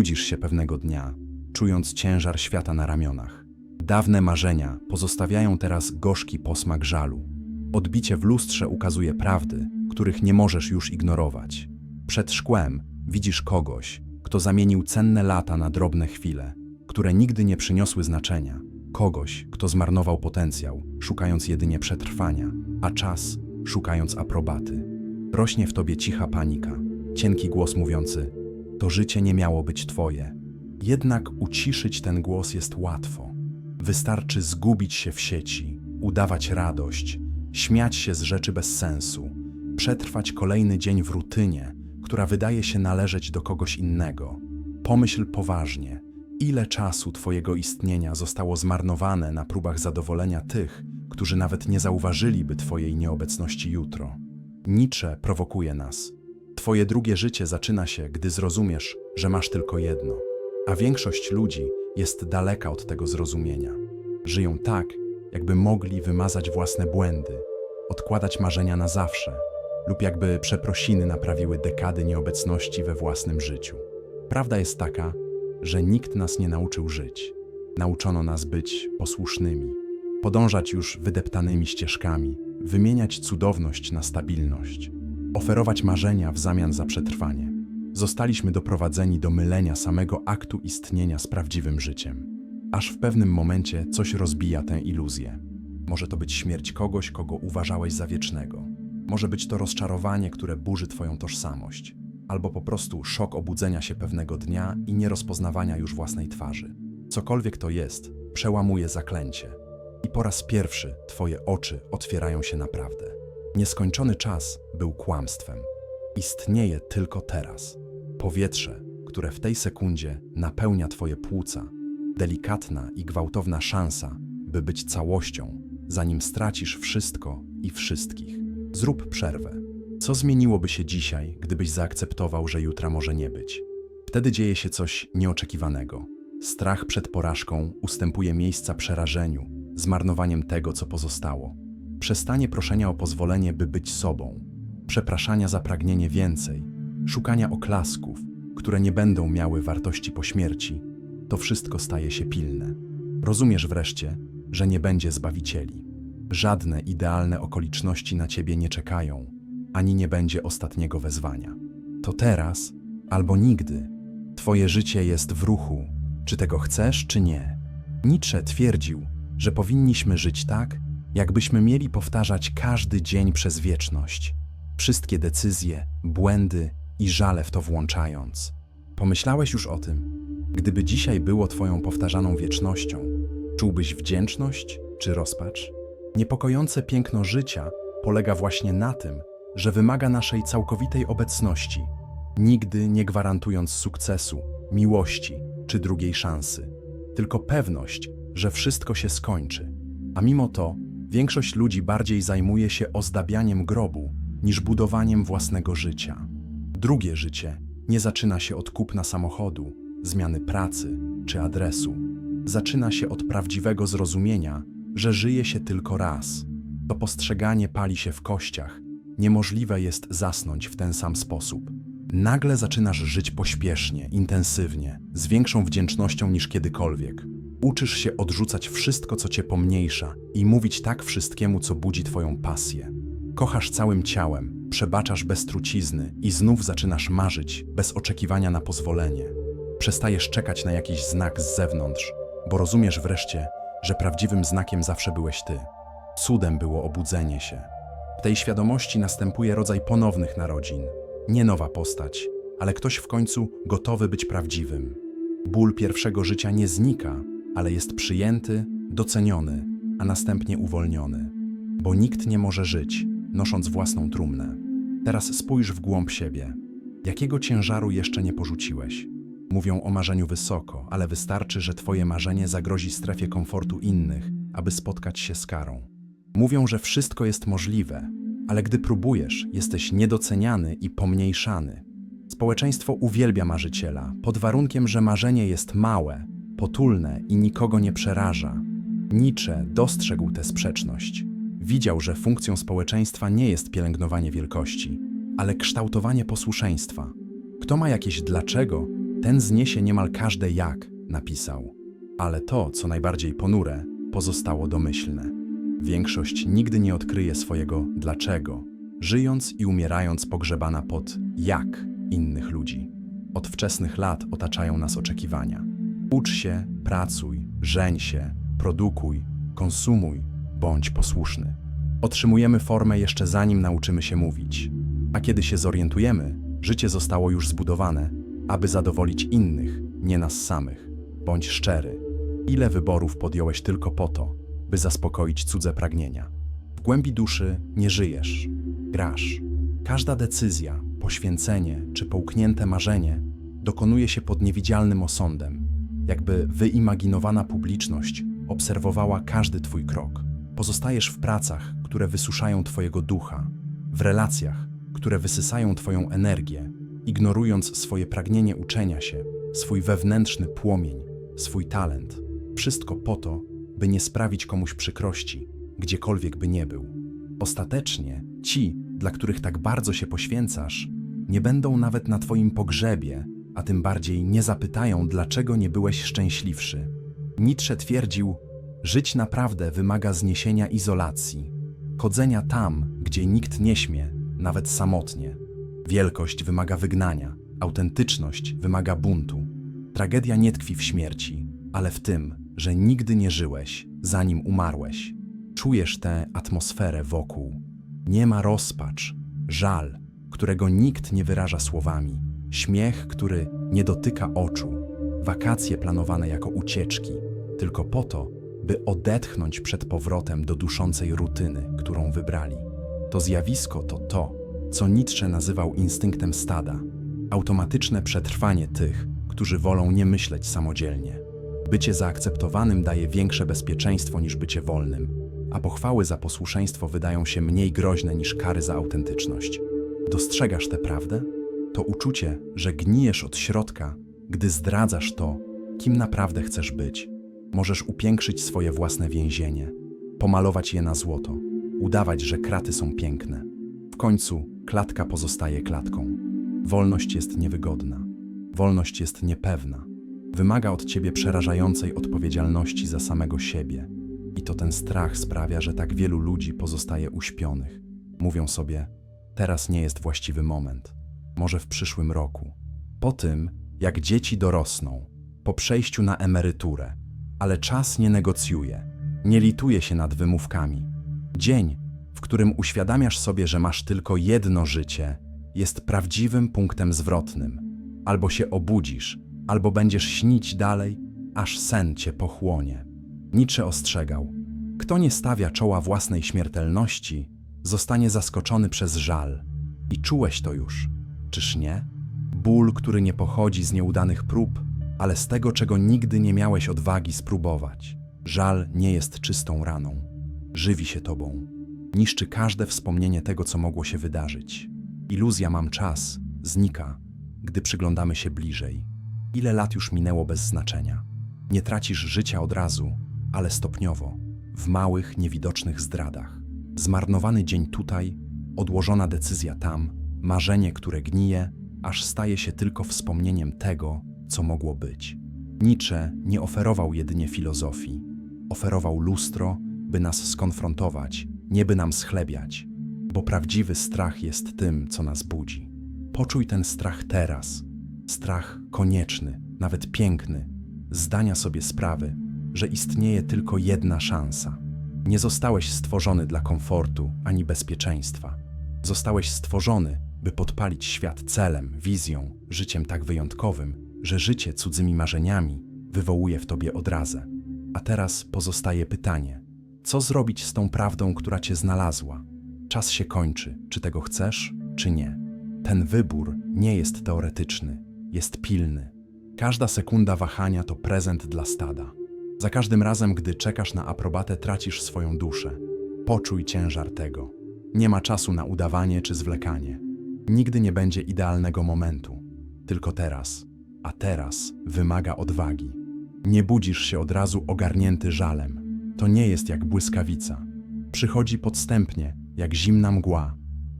budzisz się pewnego dnia, czując ciężar świata na ramionach. Dawne marzenia pozostawiają teraz gorzki posmak żalu. Odbicie w lustrze ukazuje prawdy, których nie możesz już ignorować. Przed szkłem widzisz kogoś, kto zamienił cenne lata na drobne chwile, które nigdy nie przyniosły znaczenia. Kogoś, kto zmarnował potencjał, szukając jedynie przetrwania, a czas szukając aprobaty. Rośnie w tobie cicha panika, cienki głos mówiący: to życie nie miało być twoje. Jednak uciszyć ten głos jest łatwo. Wystarczy zgubić się w sieci, udawać radość, śmiać się z rzeczy bez sensu, przetrwać kolejny dzień w rutynie, która wydaje się należeć do kogoś innego. Pomyśl poważnie, ile czasu twojego istnienia zostało zmarnowane na próbach zadowolenia tych, którzy nawet nie zauważyliby twojej nieobecności jutro. Nietzsche prowokuje nas. Twoje drugie życie zaczyna się, gdy zrozumiesz, że masz tylko jedno. A większość ludzi jest daleka od tego zrozumienia. Żyją tak, jakby mogli wymazać własne błędy, odkładać marzenia na zawsze, lub jakby przeprosiny naprawiły dekady nieobecności we własnym życiu. Prawda jest taka, że nikt nas nie nauczył żyć. Nauczono nas być posłusznymi, podążać już wydeptanymi ścieżkami, wymieniać cudowność na stabilność, oferować marzenia w zamian za przetrwanie. Zostaliśmy doprowadzeni do mylenia samego aktu istnienia z prawdziwym życiem. Aż w pewnym momencie coś rozbija tę iluzję. Może to być śmierć kogoś, kogo uważałeś za wiecznego. Może być to rozczarowanie, które burzy twoją tożsamość. Albo po prostu szok obudzenia się pewnego dnia i nierozpoznawania już własnej twarzy. Cokolwiek to jest, przełamuje zaklęcie. I po raz pierwszy twoje oczy otwierają się naprawdę. Nieskończony czas był kłamstwem. Istnieje tylko teraz. Powietrze, które w tej sekundzie napełnia twoje płuca. Delikatna i gwałtowna szansa, by być całością, zanim stracisz wszystko i wszystkich. Zrób przerwę. Co zmieniłoby się dzisiaj, gdybyś zaakceptował, że jutra może nie być? Wtedy dzieje się coś nieoczekiwanego. Strach przed porażką ustępuje miejsca przerażeniu, zmarnowaniem tego, co pozostało. Przestanie proszenia o pozwolenie, by być sobą. Przepraszania za pragnienie więcej. Szukania oklasków, które nie będą miały wartości po śmierci. To wszystko staje się pilne. Rozumiesz wreszcie, że nie będzie zbawicieli. Żadne idealne okoliczności na ciebie nie czekają, ani nie będzie ostatniego wezwania. To teraz albo nigdy. Twoje życie jest w ruchu, czy tego chcesz, czy nie. Nietzsche twierdził, że powinniśmy żyć tak, jakbyśmy mieli powtarzać każdy dzień przez wieczność. Wszystkie decyzje, błędy i żale w to włączając. Pomyślałeś już o tym? Gdyby dzisiaj było twoją powtarzaną wiecznością, czułbyś wdzięczność czy rozpacz? Niepokojące piękno życia polega właśnie na tym, że wymaga naszej całkowitej obecności, nigdy nie gwarantując sukcesu, miłości czy drugiej szansy. Tylko pewność, że wszystko się skończy. A mimo to większość ludzi bardziej zajmuje się ozdabianiem grobu niż budowaniem własnego życia. Drugie życie nie zaczyna się od kupna samochodu, zmiany pracy czy adresu. Zaczyna się od prawdziwego zrozumienia, że żyje się tylko raz. To postrzeganie pali się w kościach. Niemożliwe jest zasnąć w ten sam sposób. Nagle zaczynasz żyć pośpiesznie, intensywnie, z większą wdzięcznością niż kiedykolwiek. Uczysz się odrzucać wszystko, co cię pomniejsza i mówić tak wszystkiemu, co budzi twoją pasję. Kochasz całym ciałem, przebaczasz bez trucizny i znów zaczynasz marzyć bez oczekiwania na pozwolenie. Przestajesz czekać na jakiś znak z zewnątrz, bo rozumiesz wreszcie, że prawdziwym znakiem zawsze byłeś ty. Cudem było obudzenie się. W tej świadomości następuje rodzaj ponownych narodzin. Nie nowa postać, ale ktoś w końcu gotowy być prawdziwym. Ból pierwszego życia nie znika, ale jest przyjęty, doceniony, a następnie uwolniony. Bo nikt nie może żyć, nosząc własną trumnę. Teraz spójrz w głąb siebie. Jakiego ciężaru jeszcze nie porzuciłeś? Mówią o marzeniu wysoko, ale wystarczy, że twoje marzenie zagrozi strefie komfortu innych, aby spotkać się z karą. Mówią, że wszystko jest możliwe, ale gdy próbujesz, jesteś niedoceniany i pomniejszany. Społeczeństwo uwielbia marzyciela, pod warunkiem, że marzenie jest małe, potulne i nikogo nie przeraża. Nietzsche dostrzegł tę sprzeczność. Widział, że funkcją społeczeństwa nie jest pielęgnowanie wielkości, ale kształtowanie posłuszeństwa. Kto ma jakieś dlaczego, Ten zniesie niemal każde jak, napisał. Ale to, co najbardziej ponure, pozostało domyślne. Większość nigdy nie odkryje swojego dlaczego, żyjąc i umierając pogrzebana pod jak innych ludzi. Od wczesnych lat otaczają nas oczekiwania. Ucz się, pracuj, żeń się, produkuj, konsumuj, bądź posłuszny. Otrzymujemy formę jeszcze zanim nauczymy się mówić. A kiedy się zorientujemy, życie zostało już zbudowane, aby zadowolić innych, nie nas samych. Bądź szczery. Ile wyborów podjąłeś tylko po to, by zaspokoić cudze pragnienia? W głębi duszy nie żyjesz, grasz. Każda decyzja, poświęcenie czy połknięte marzenie dokonuje się pod niewidzialnym osądem, jakby wyimaginowana publiczność obserwowała każdy twój krok. Pozostajesz w pracach, które wysuszają twojego ducha, w relacjach, które wysysają twoją energię, ignorując swoje pragnienie uczenia się, swój wewnętrzny płomień, swój talent. Wszystko po to, by nie sprawić komuś przykrości, gdziekolwiek by nie był. Ostatecznie ci, dla których tak bardzo się poświęcasz, nie będą nawet na twoim pogrzebie, a tym bardziej nie zapytają, dlaczego nie byłeś szczęśliwszy. Nietzsche twierdził, żyć naprawdę wymaga zniesienia izolacji, chodzenia tam, gdzie nikt nie śmie, nawet samotnie. Wielkość wymaga wygnania, autentyczność wymaga buntu. Tragedia nie tkwi w śmierci, ale w tym, że nigdy nie żyłeś, zanim umarłeś. Czujesz tę atmosferę wokół. Nie ma rozpacz, żal, którego nikt nie wyraża słowami, śmiech, który nie dotyka oczu, wakacje planowane jako ucieczki, tylko po to, by odetchnąć przed powrotem do duszącej rutyny, którą wybrali. To zjawisko to to, co Nietzsche nazywał instynktem stada, automatyczne przetrwanie tych, którzy wolą nie myśleć samodzielnie. Bycie zaakceptowanym daje większe bezpieczeństwo niż bycie wolnym, a pochwały za posłuszeństwo wydają się mniej groźne niż kary za autentyczność. Dostrzegasz tę prawdę? To uczucie, że gnijesz od środka, gdy zdradzasz to, kim naprawdę chcesz być. Możesz upiększyć swoje własne więzienie, pomalować je na złoto, udawać, że kraty są piękne. W końcu klatka pozostaje klatką. Wolność jest niewygodna. Wolność jest niepewna. Wymaga od ciebie przerażającej odpowiedzialności za samego siebie. I to ten strach sprawia, że tak wielu ludzi pozostaje uśpionych. Mówią sobie, teraz nie jest właściwy moment. Może w przyszłym roku. Po tym, jak dzieci dorosną, po przejściu na emeryturę. Ale czas nie negocjuje, nie lituje się nad wymówkami. Dzień, w którym uświadamiasz sobie, że masz tylko jedno życie, jest prawdziwym punktem zwrotnym. Albo się obudzisz, albo będziesz śnić dalej, aż sen cię pochłonie. Nietzsche ostrzegał, kto nie stawia czoła własnej śmiertelności, zostanie zaskoczony przez żal. I czułeś to już, czyż nie? Ból, który nie pochodzi z nieudanych prób, ale z tego, czego nigdy nie miałeś odwagi spróbować. Żal nie jest czystą raną. Żywi się tobą. Niszczy każde wspomnienie tego, co mogło się wydarzyć. Iluzja mam czas znika, gdy przyglądamy się bliżej. Ile lat już minęło bez znaczenia. Nie tracisz życia od razu, ale stopniowo, w małych, niewidocznych zdradach. Zmarnowany dzień tutaj, odłożona decyzja tam, marzenie, które gnije, aż staje się tylko wspomnieniem tego, co mogło być. Nietzsche nie oferował jedynie filozofii. Oferował lustro, by nas skonfrontować, nie by nam schlebiać, bo prawdziwy strach jest tym, co nas budzi. Poczuj ten strach teraz. Strach konieczny, nawet piękny, zdania sobie sprawy, że istnieje tylko jedna szansa. Nie zostałeś stworzony dla komfortu ani bezpieczeństwa. Zostałeś stworzony, by podpalić świat celem, wizją, życiem tak wyjątkowym, że życie cudzymi marzeniami wywołuje w tobie odrazę. A teraz pozostaje pytanie, co zrobić z tą prawdą, która cię znalazła? Czas się kończy, czy tego chcesz, czy nie. Ten wybór nie jest teoretyczny, jest pilny. Każda sekunda wahania to prezent dla stada. Za każdym razem, gdy czekasz na aprobatę, tracisz swoją duszę. Poczuj ciężar tego. Nie ma czasu na udawanie czy zwlekanie. Nigdy nie będzie idealnego momentu. Tylko teraz. A teraz wymaga odwagi. Nie budzisz się od razu ogarnięty żalem. To nie jest jak błyskawica. Przychodzi podstępnie, jak zimna mgła.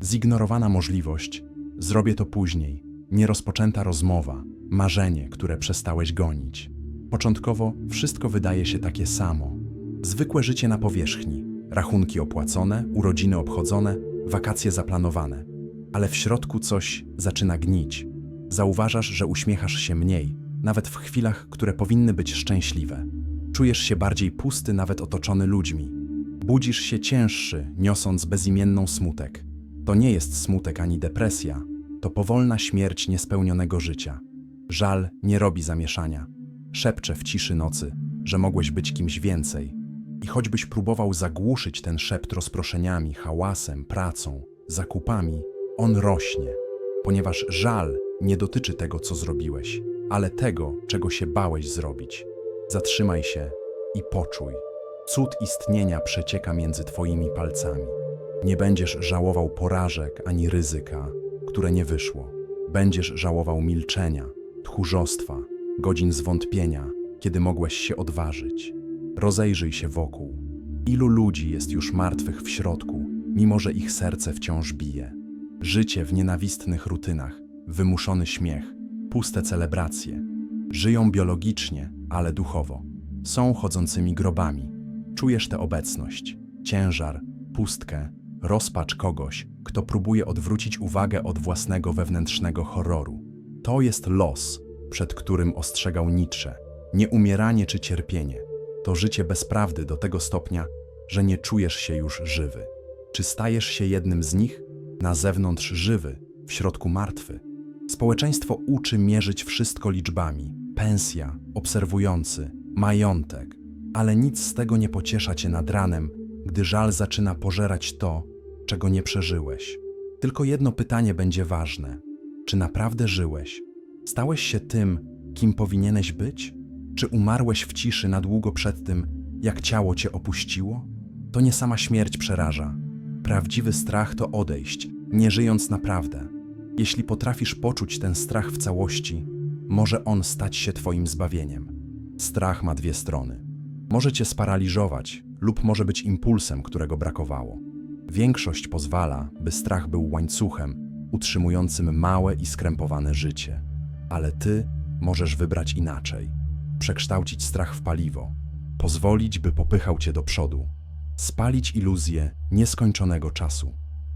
Zignorowana możliwość. Zrobię to później. nierozpoczęta rozmowa, marzenie, które przestałeś gonić. Początkowo wszystko wydaje się takie samo. Zwykłe życie na powierzchni, rachunki opłacone, urodziny obchodzone, wakacje zaplanowane. Ale w środku coś zaczyna gnić. Zauważasz, że uśmiechasz się mniej, nawet w chwilach, które powinny być szczęśliwe. Czujesz się bardziej pusty, nawet otoczony ludźmi. Budzisz się cięższy, niosąc bezimienną smutek. To nie jest smutek ani depresja, to powolna śmierć niespełnionego życia. Żal nie robi zamieszania. Szepcze w ciszy nocy, że mogłeś być kimś więcej. I choćbyś próbował zagłuszyć ten szept rozproszeniami, hałasem, pracą, zakupami, on rośnie, ponieważ żal nie dotyczy tego, co zrobiłeś, ale tego, czego się bałeś zrobić. Zatrzymaj się i poczuj. Cud istnienia przecieka między twoimi palcami. Nie będziesz żałował porażek ani ryzyka, które nie wyszło. Będziesz żałował milczenia, tchórzostwa, godzin zwątpienia, kiedy mogłeś się odważyć. Rozejrzyj się wokół. Ilu ludzi jest już martwych w środku, mimo że ich serce wciąż bije. Życie w nienawistnych rutynach, wymuszony śmiech, puste celebracje. Żyją biologicznie, ale duchowo. Są chodzącymi grobami. Czujesz tę obecność, ciężar, pustkę, rozpacz kogoś, kto próbuje odwrócić uwagę od własnego wewnętrznego horroru. To jest los, przed którym ostrzegał Nietzsche. Nie umieranie czy cierpienie. To życie bez prawdy do tego stopnia, że nie czujesz się już żywy. Czy stajesz się jednym z nich? Na zewnątrz żywy, w środku martwy. Społeczeństwo uczy mierzyć wszystko liczbami. Pensja, obserwujący, majątek. Ale nic z tego nie pociesza cię nad ranem, gdy żal zaczyna pożerać to, czego nie przeżyłeś. Tylko jedno pytanie będzie ważne. Czy naprawdę żyłeś? Stałeś się tym, kim powinieneś być? Czy umarłeś w ciszy na długo przed tym, jak ciało cię opuściło? To nie sama śmierć przeraża. Prawdziwy strach to odejść, nie żyjąc naprawdę. Jeśli potrafisz poczuć ten strach w całości, może on stać się twoim zbawieniem. Strach ma dwie strony. Może cię sparaliżować lub może być impulsem, którego brakowało. Większość pozwala, by strach był łańcuchem utrzymującym małe i skrępowane życie. Ale ty możesz wybrać inaczej. Przekształcić strach w paliwo. Pozwolić, by popychał cię do przodu. Spalić iluzję nieskończonego czasu.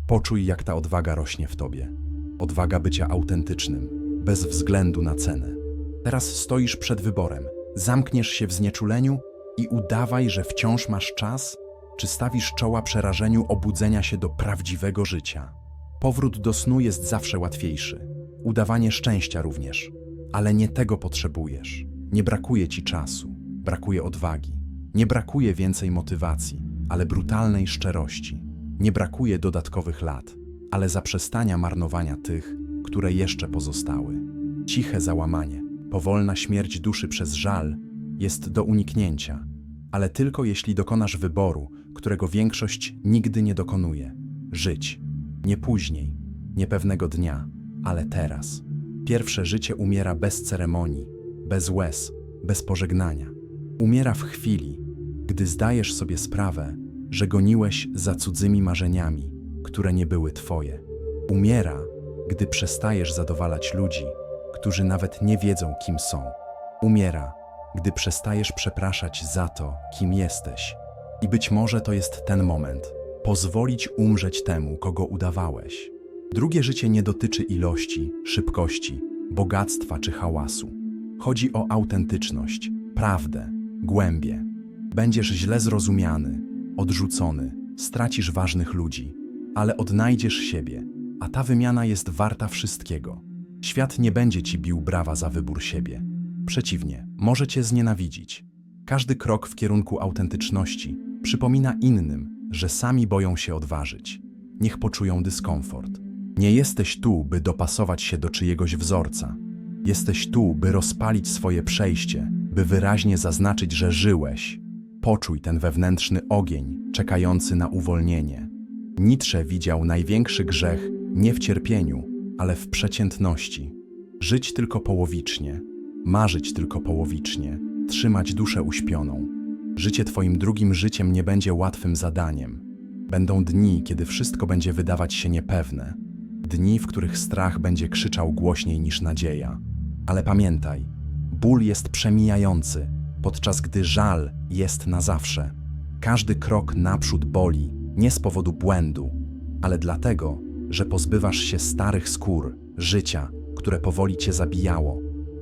Poczuj, jak ta odwaga rośnie w tobie. Odwaga bycia autentycznym, bez względu na cenę. Teraz stoisz przed wyborem. Zamkniesz się w znieczuleniu i udawaj, że wciąż masz czas, czy stawisz czoła przerażeniu obudzenia się do prawdziwego życia. Powrót do snu jest zawsze łatwiejszy. Udawanie szczęścia również. Ale nie tego potrzebujesz. Nie brakuje ci czasu, brakuje odwagi. Nie brakuje więcej motywacji, ale brutalnej szczerości. Nie brakuje dodatkowych lat, ale zaprzestania marnowania tych, które jeszcze pozostały. Ciche załamanie, powolna śmierć duszy przez żal jest do uniknięcia, ale tylko jeśli dokonasz wyboru, którego większość nigdy nie dokonuje. Żyć. Nie później, nie pewnego dnia, ale teraz. Pierwsze życie umiera bez ceremonii, bez łez, bez pożegnania. Umiera w chwili, gdy zdajesz sobie sprawę, że goniłeś za cudzymi marzeniami, które nie były twoje. Umiera, gdy przestajesz zadowalać ludzi, którzy nawet nie wiedzą, kim są. Umiera, gdy przestajesz przepraszać za to, kim jesteś. I być może to jest ten moment. Pozwolić umrzeć temu, kogo udawałeś. Drugie życie nie dotyczy ilości, szybkości, bogactwa czy hałasu. Chodzi o autentyczność, prawdę, głębię. Będziesz źle zrozumiany, odrzucony, stracisz ważnych ludzi, ale odnajdziesz siebie, a ta wymiana jest warta wszystkiego. Świat nie będzie ci bił brawa za wybór siebie. Przeciwnie, może cię znienawidzić. Każdy krok w kierunku autentyczności przypomina innym, że sami boją się odważyć. Niech poczują dyskomfort. Nie jesteś tu, by dopasować się do czyjegoś wzorca. Jesteś tu, by rozpalić swoje przejście, by wyraźnie zaznaczyć, że żyłeś. Poczuj ten wewnętrzny ogień, czekający na uwolnienie. Nietzsche widział największy grzech nie w cierpieniu, ale w przeciętności. Żyć tylko połowicznie, marzyć tylko połowicznie, trzymać duszę uśpioną. Życie twoim drugim życiem nie będzie łatwym zadaniem. Będą dni, kiedy wszystko będzie wydawać się niepewne. Dni, w których strach będzie krzyczał głośniej niż nadzieja. Ale pamiętaj, ból jest przemijający, podczas gdy żal jest na zawsze. Każdy krok naprzód boli, nie z powodu błędu, ale dlatego, że pozbywasz się starych skór, życia, które powoli cię zabijało.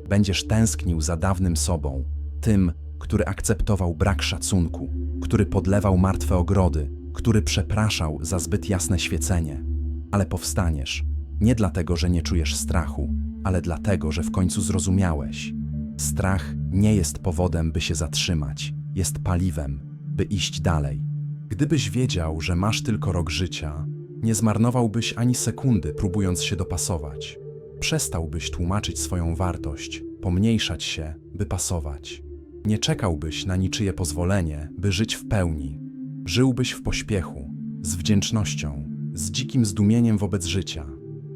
Będziesz tęsknił za dawnym sobą, tym, który akceptował brak szacunku, który podlewał martwe ogrody, który przepraszał za zbyt jasne świecenie. Ale powstaniesz, nie dlatego, że nie czujesz strachu, ale dlatego, że w końcu zrozumiałeś. Strach nie jest powodem, by się zatrzymać, jest paliwem, by iść dalej. Gdybyś wiedział, że masz tylko rok życia, nie zmarnowałbyś ani sekundy, próbując się dopasować. Przestałbyś tłumaczyć swoją wartość, pomniejszać się, by pasować. Nie czekałbyś na niczyje pozwolenie, by żyć w pełni. Żyłbyś w pośpiechu, z wdzięcznością, z dzikim zdumieniem wobec życia.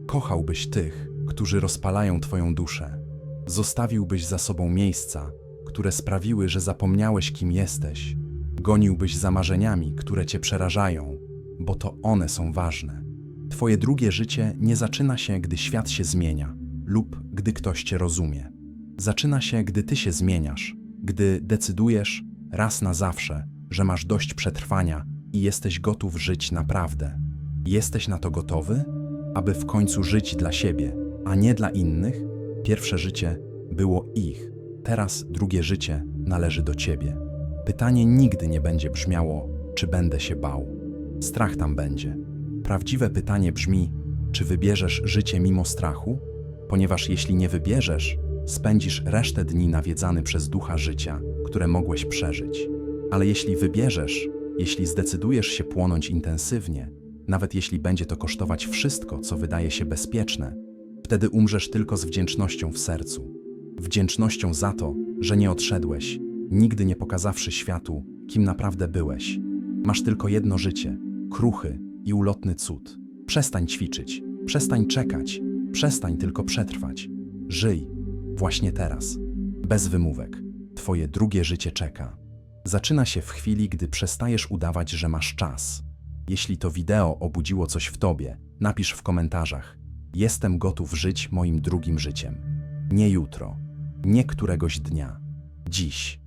Kochałbyś tych, którzy rozpalają twoją duszę. Zostawiłbyś za sobą miejsca, które sprawiły, że zapomniałeś, kim jesteś. Goniłbyś za marzeniami, które cię przerażają, bo to one są ważne. Twoje drugie życie nie zaczyna się, gdy świat się zmienia lub gdy ktoś cię rozumie. Zaczyna się, gdy ty się zmieniasz, gdy decydujesz raz na zawsze, że masz dość przetrwania i jesteś gotów żyć naprawdę. Jesteś na to gotowy? Aby w końcu żyć dla siebie, a nie dla innych? Pierwsze życie było ich, teraz drugie życie należy do ciebie. Pytanie nigdy nie będzie brzmiało, czy będę się bał. Strach tam będzie. Prawdziwe pytanie brzmi, czy wybierzesz życie mimo strachu? Ponieważ jeśli nie wybierzesz, spędzisz resztę dni nawiedzany przez ducha życia, które mogłeś przeżyć. Ale jeśli wybierzesz, jeśli zdecydujesz się płonąć intensywnie, nawet jeśli będzie to kosztować wszystko, co wydaje się bezpieczne, wtedy umrzesz tylko z wdzięcznością w sercu. Wdzięcznością za to, że nie odszedłeś, nigdy nie pokazawszy światu, kim naprawdę byłeś. Masz tylko jedno życie, kruchy i ulotny cud. Przestań ćwiczyć, przestań czekać, przestań tylko przetrwać. Żyj właśnie teraz, bez wymówek. Twoje drugie życie czeka. Zaczyna się w chwili, gdy przestajesz udawać, że masz czas. Jeśli to wideo obudziło coś w tobie, napisz w komentarzach: jestem gotów żyć moim drugim życiem. Nie jutro, nie któregoś dnia. Dziś.